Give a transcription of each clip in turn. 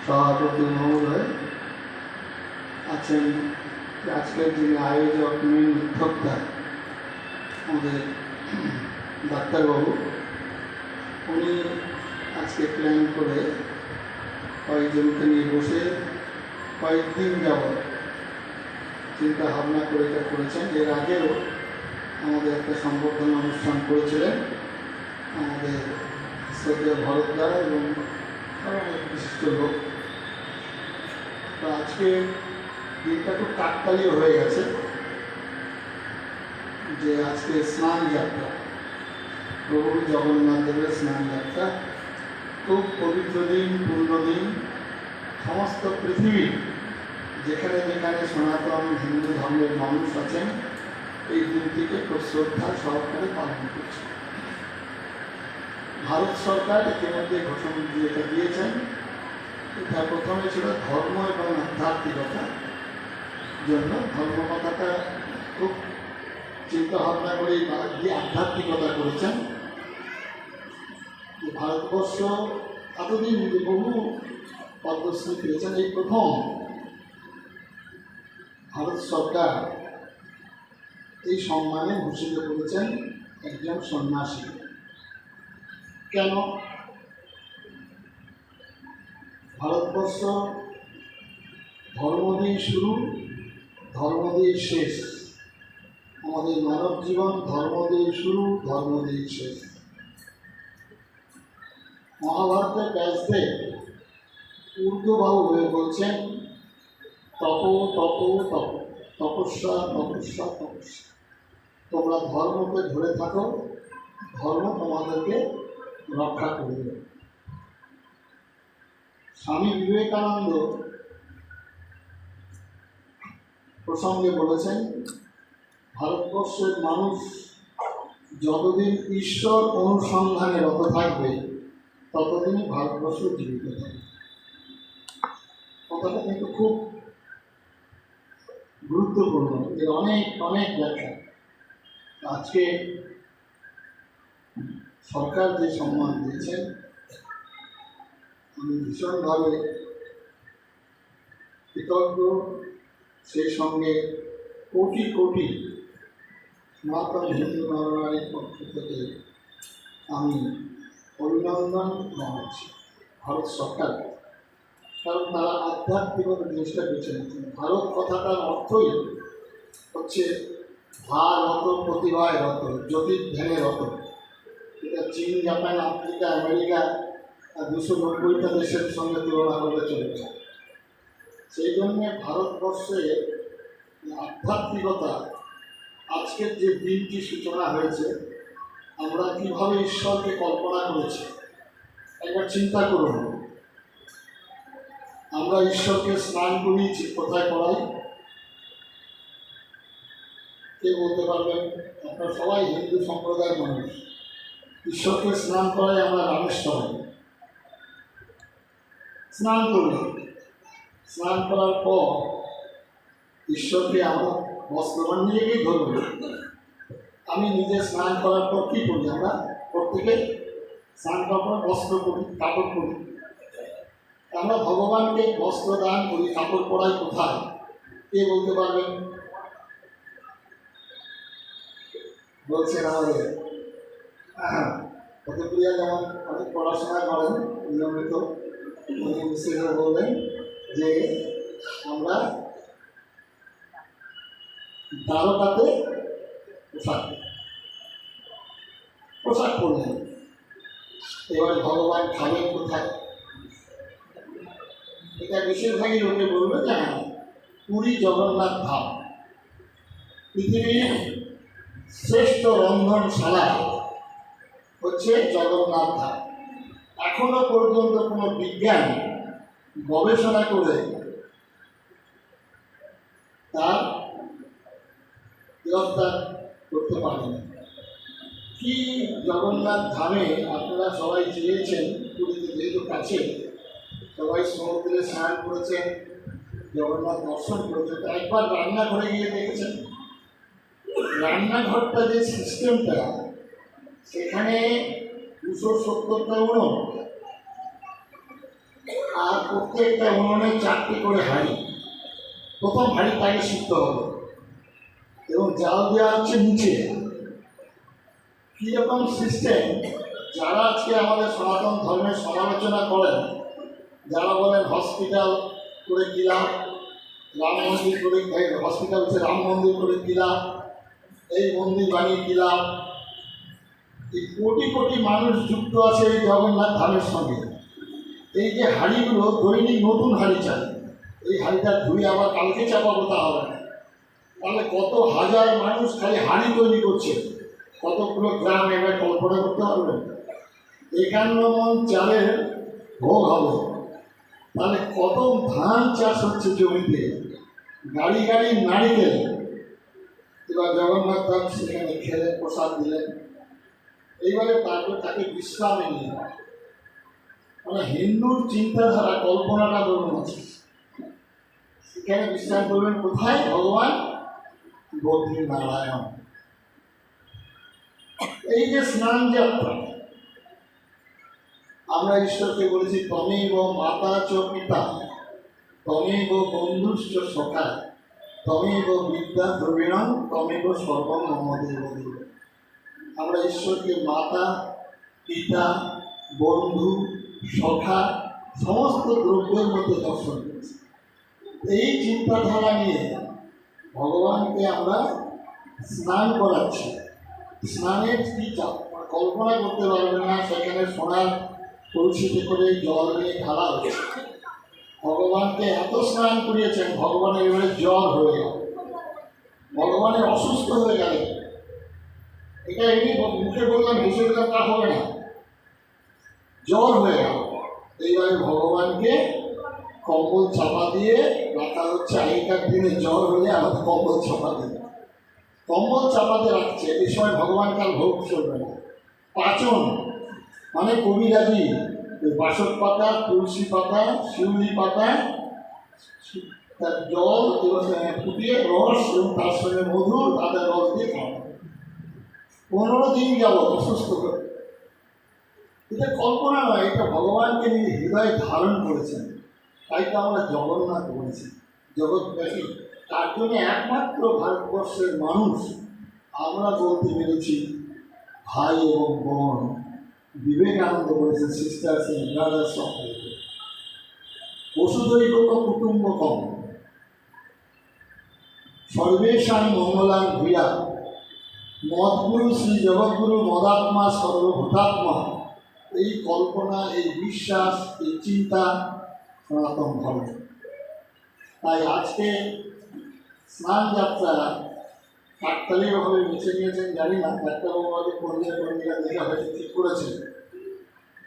সভাপতি মহোদয় আছেন, আজকের যিনি আয়োজক মেন উদ্যোক্তা আমাদের ডাক্তারবাবু, উনি আজকে প্ল্যান করে কয়েকজনকে নিয়ে বসে কয়েকদিন যাবৎ চিন্তা ভাবনা করে এটা করেছেন। এর আগেও আমাদের একটা সম্বর্ধনা অনুষ্ঠান করেছিলেন আমাদের শ্রদ্ধেয় ভরতদা এবং আরও অনেক বিশিষ্ট লোক। তো আজকে দিনটা খুব কাকতালীয় হয়ে গেছে যে আজকে স্নান যাত্রা, প্রভু জগন্নাথ দেবের স্নান যাত্রা, খুব পবিত্র দিন, পূর্ণ দিন। সমস্ত পৃথিবী যেখানে যেখানে সনাতন হিন্দু ধর্মের মানুষ আছেন এই দিনটিকে খুব শ্রদ্ধা সহকারে পালন করছে। ভারত সরকার ইতিমধ্যে ঘোষণা দিয়ে এটা দিয়েছেন। এটা প্রথমে ছিল ধর্ম এবং আধ্যাত্মিকতার জন্য, ধর্ম কথাটা খুব চিন্তা ভাবনা করে দিয়ে আধ্যাত্মিকতা করেছেন। ভারতবর্ষ এতদিন যে বহু পদ্মশ্রী পেয়েছেন, এই প্রথম ভারত সরকার এই সম্মানে ভূষিত করেছেন একজন সন্ন্যাসী। কেন? ভারতবর্ষ ধর্ম দিয়ে শুরু, ধর্ম দিয়ে শেষ। আমাদের মানব জীবন ধর্ম দিয়ে শুরু, ধর্ম দিয়ে শেষ। মহাভারতের ব্যাসদেব ঊর্ধ্ববাহু হয়ে বলছেন তপ তপ তপ, তপস্যা তপস্যা তপস্যা। তোমরা ধর্মকে ধরে থাকো, ধর্ম তোমাদেরকে রক্ষা করবে। স্বামী বিবেকানন্দ প্রসঙ্গে বলেছেন ভারতবর্ষের মানুষ যতদিন ঈশ্বর অনুসন্ধানে রত থাকবে ততদিনই ভারতবর্ষ জীবিত থাকবে। কথাটা কিন্তু খুব গুরুত্বপূর্ণ, এর অনেক অনেক ব্যাখ্যা। আজকে সরকার যে সম্মান দিয়েছেন আমি ভীষণভাবে কৃতজ্ঞ। সেই সঙ্গে কোটি কোটি সনাতন হিন্দু নরনারীর পক্ষ থেকে আমি অভিনন্দন জানাচ্ছি ভারত সরকারকে, কারণ তারা আধ্যাত্মিকতা জিনিসটা বেছে নিচ্ছেন। ভারত কথাটার অর্থই হচ্ছে ভারত, প্রতিভায় রত, জ্যোতির্ধ্যানে রত। এটা চীন, জাপান, আফ্রিকা, আমেরিকা 290টা দেশের সঙ্গে তুলনা করলে চলেছে। সেই জন্যে ভারতবর্ষে আধ্যাত্মিকতা আজকের যে দিনটি সূচনা হয়েছে, আমরা কীভাবে ঈশ্বরকে কল্পনা করেছি একবার চিন্তা করুন। আমরা ঈশ্বরকে স্নান করিয়েছি, কোথায় করাই? কে বলতে পারবেন? আপনারা সবাই হিন্দু সম্প্রদায়ের মানুষ। ঈশ্বরকে স্নান করাই আমরা রামেশ্বরে। স্নান করলাম, স্নান করার পর ঈশ্বরকে আমরা বস্ত্র নিজেকেই ধরব। আমি নিজে স্নান করার পর কী করি? আমরা প্রত্যেকে স্নান করার পর বস্ত্র করি, কাপড় করি। আমরা ভগবানকে বস্ত্র দান করি, কাপড় পরাই কোথায়? কে বলতে পারবেন? বলছেন আমাদের কতপ্রিয়া যেমন অনেক পড়াশোনা করেন নিয়মিত, উনি বিশেষ বললেন যে আমরা দ্বারকাতে পোশাক পরলেন। এবার ভগবান খাবেন কোথায়? এটা বেশিরভাগই লোকে বলবে যে হ্যাঁ, পুরী জগন্নাথ ধাম পৃথিবীর শ্রেষ্ঠ রন্ধনশালা হচ্ছে জগন্নাথ ধাম। এখনো পর্যন্ত কোনো বিজ্ঞান গবেষণা করে তার গ্রেফতার করতে পারেনি। কি জগন্নাথ ধামে আপনারা সবাই চেয়েছেন, পুরীতে যেহেতু কাছে, সবাই সমুদ্রে স্নান করেছেন, জগন্নাথ দর্শন করেছেন, একবার রান্নাঘরে গিয়ে দেখেছেন রান্নাঘরটা যে সিস্টেমটা, সেখানে 270টা উনুন, আর প্রত্যেকটা উনুনে 4টি করে হাঁড়ি। প্রথম হাঁড়িটাকে সিদ্ধ হবে এবং জাল দেওয়া হচ্ছে নিচে। কীরকম সিস্টেম, যারা আজকে আমাদের সনাতন ধর্মের সমালোচনা করেন, যারা বলেন হসপিটাল করে কী লাভ, রাম মন্দির করে, হসপিটাল হচ্ছে রাম মন্দির করে কী লাভ, এই মন্দির বানিয়ে কী লাভ, এই কোটি কোটি মানুষ যুক্ত আছে এই জগন্নাথ ধামের সঙ্গে। এই যে হাঁড়িগুলো দৈনিক নতুন হাঁড়ি চাই, এই হাঁড়িটা ধুয়ে আবার কালকে চাপাবো তা হবে না। তাহলে কত হাজার মানুষ খালি হাঁড়ি তৈরি করছে, কতগুলো গ্রাম এবার কল্পনা করতে পারবেন। 51 মণ চালের ভোগ হবে, তাহলে কত ধান চাষ হচ্ছে জমিতে, গাড়ি গাড়ি নারিকেল। এবার জগন্নাথ ধাম সেখানে খেলে প্রসাদ দিলেন। এইবারে তারপর তাকে বিশ্রামে নিয়ে যায়। মানে হিন্দুর চিন্তাধারা কল্পনাটা বলুন আছে, সেখানে বিশ্রাম করবেন কোথায়? ভগবান বদ্রী নারায়ণ। এই যে স্নান যাত্রা, আমরা ঈশ্বরকে বলেছি তমেব মাতা চ পিতা, তমেব বন্ধুশ্চ সখা, তমেব বিদ্যা দ্রবিণং, তমেব সর্বং মম দেব। আমরা ঈশ্বরকে মাতা, পিতা, বন্ধু, সখা সমস্ত দ্রব্যের মধ্যে দর্শন করেছি। এই চিন্তাধারা নিয়ে ভগবানকে আমরা স্নান করাচ্ছি। স্নানের কি কল্পনা করতে পারবেন না, সেখানে সোনার কলসিতে করে জল নিয়ে ঢালা হচ্ছে। ভগবানকে এত স্নান করিয়েছেন, ভগবানের এবারে জ্বর হয়ে গেল, ভগবানের অসুস্থ হয়ে গেল। এটা এমনি মুখে বললাম, হেসে দিলাম তা হবে না, জ্বর হয়ে গেল। এইবারে ভগবানকে কম্বল চাপা দিয়ে রাখা হচ্ছে। আগেকার দিনে জ্বর হলে আমাদের কম্বল চাপা দিয়ে, কম্বল চাপাতে রাখছে। এই সময় ভগবানকে আর ভোগ চলবে না। পাচন মানে কবিরাজি, বাসক পাতা, তুলসী পাতা, শিউলি পাতা, তার জল এবং ফুটিয়ে রস এবং তার সঙ্গে মধু, তাদের রস দিয়ে খাওয়া। 15 দিন যাব অসুস্থ করে। এটা কল্পনা নয়, এটা ভগবানকে নিয়ে হৃদয়ে ধারণ করেছেন। তাই তো আমরা জগন্নাথ বলেছি, জগৎব্যাপী। তার জন্য একমাত্র ভারতবর্ষের মানুষ আমরা বলতে পেরেছি ভাই এবং বোন। বিবেকানন্দ বলেছেন সিস্টার্স এন্ড ব্রাদার্স অফ বসুধৈব কুটুম্বকম সর্বেশাং মঙ্গলাং ভূয়া, মদগুরু শ্রী জগৎগুরু মদাত্মা সর্বভূতাত্মা। এই কল্পনা, এই বিশ্বাস, এই চিন্তা সনাতন ধর্ম। তাই আজকে স্নান যাত্রা কাকতালীয়ভাবে বেছে নিয়েছেন জানি না, ডাক্তারবাবু কর্মীরা দেখে হয়তো ঠিক করেছেন।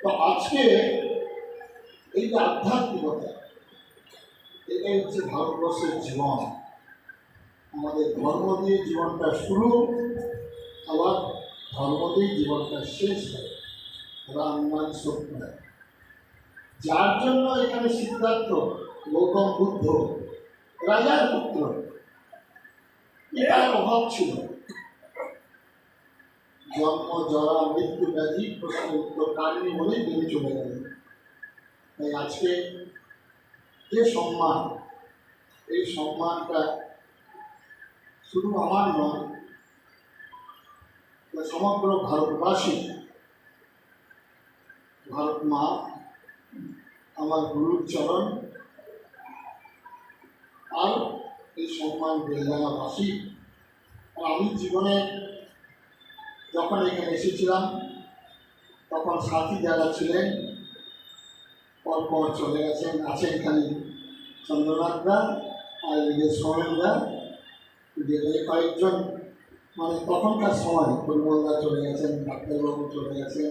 তো আজকে এই যে আধ্যাত্মিকতা, এটাই হচ্ছে ভারতবর্ষের জীবন। আমাদের ধর্ম দিয়ে জীবনটা শুরু, আবার ধর্ম দিয়ে জীবনটা শেষ হয়। রামনাম সত্য, যার জন্য এখানে সিদ্ধার্থ গৌতম বুদ্ধ রাজার পুত্র, এটার অভাব ছিল। জন্ম, জরা, মৃত্যু, ব্যাধি, প্রশ্ন উত্তর কারণে বলেই তিনি চলে গেলেন। তাই আজকে যে সম্মান, এই সম্মানটা শুধু আমার নয়, সমগ্র ভারতবাসী, ভারত মা, আমার গুরুর চরণ, আর এই সম্মান বেলডাঙ্গাবাসী। আমি জীবনে যখন এখানে এসেছিলাম, তখন সাথী যারা ছিলেন পরপর চলে গেছেন। আছেন খালি চন্দ্রনাথদা আর এদিকে সোমেনদা, কয়েকজন। মানে তখনকার সময় পরিমলদা চলে গেছেন, ডাক্তারবাবু চলে গেছেন,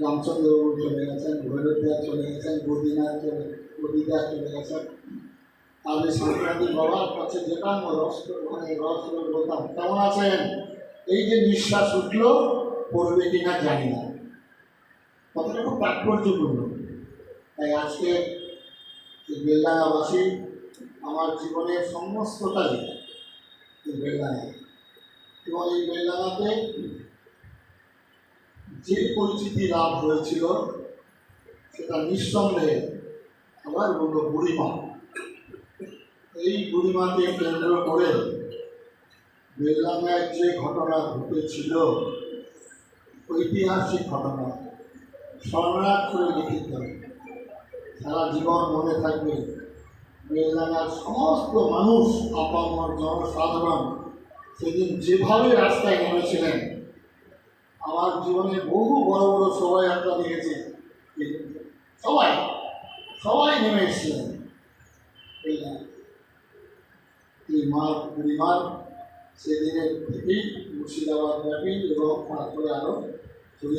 রামচন্দ্রবাবু চলে গেছেন, ভৈরবদা চলে গেছেন, বদিদা চলে গেছেন। আমি সংক্রান্তি বাবার কাছে যেতাম, রস বলতাম কেমন আছেন। এই যে নিঃশ্বাস উঠল, পড়বে কিনা জানি না, কতটা খুব তাৎপর্যপূর্ণ। তাই আজকে এই বেলডাঙ্গাবাসী আমার জীবনের সমস্তটাই এই বেলডাঙ্গা, এবং এই বেলডাঙ্গাতে যে পরিচিতি লাভ হয়েছিল সেটা নিঃসন্দেহে আবার বললো বুড়িমা। এই বুড়িমাকে কেন্দ্র করে বেলডাঙ্গায় যে ঘটনা ঘটেছিল, ঐতিহাসিক ঘটনা, স্মরণাক্ষরে লিখিত, সারা জীবন মনে থাকবে। বেলডাঙ্গার সমস্ত মানুষ, আপামর জনসাধারণ সেদিন যেভাবে রাস্তায় নেমেছিলেন, আমার জীবনে বহু বড় বড় শোভাযাত্রা দেখেছি, সবাই সবাই নেমে এসেছিলেন। এই মার পরিবার সেদিনের থেকেই মুর্শিদাবাদ ব্যাপী এবং তারপরে আরও